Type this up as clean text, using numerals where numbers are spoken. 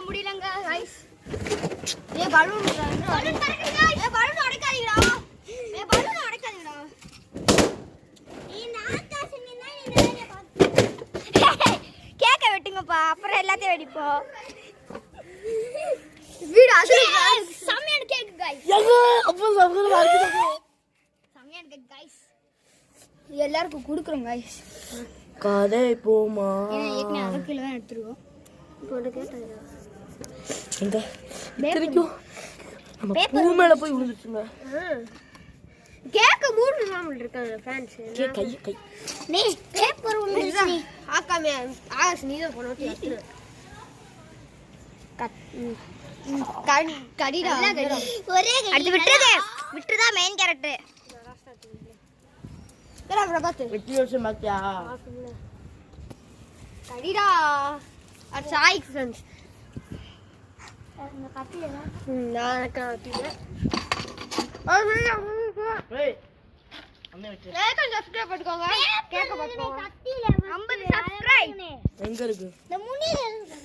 முடியலங்க गाइस ஏ பலூன் உடைக்காதீங்கடா ஏ பலூன் உடைக்காதீங்கடா நீ நாத்தா சொன்னீனா நீ நிறைய பாத்து கேக்க வெட்டுங்கப்பா அப்புறம் எல்லாத்தையும் வெடிப்போம் வீடு அது சமையல் கேக் गाइस அப்போ சமையல் வாங்கிட்டு சமையல் கேக் गाइस எல்லாருக்கும் குடுக்குறோம் गाइस காதே போமா ஏன்னா அரைக்கில தான் எடுத்துருவோம் போடு கேட்டா எங்க தெரிக்கும் நம்ம பூ மேல போய் விழுந்துச்சுங்க கேக்க மூணு சாமல் இருக்காங்க ஃபேன்ஸ் கை நீ பேப்பர் ஒன்னு நீ ஆகாமே ஆகாஷ் நீ தான் போனோட்டி எடுத்து கடிடா ஒரே அடுத்து விட்டுறதா மெயின் கேரக்டர் கரா பிரபாத் வெட்டி யோசி மாத்தியா கடிடா அது சாய் ஃப்ரெண்ட்ஸ் அந்த கட்டில நான் கட்டில ஏய் அண்ணே வெட்டு லைக் சப்ஸ்கிரைப் பண்ணிக்கோங்க கேக்க பாத்துக்கோங்க 50 சப்ஸ்கிரைப் எங்க இருக்கு இந்த முனில இருக்கு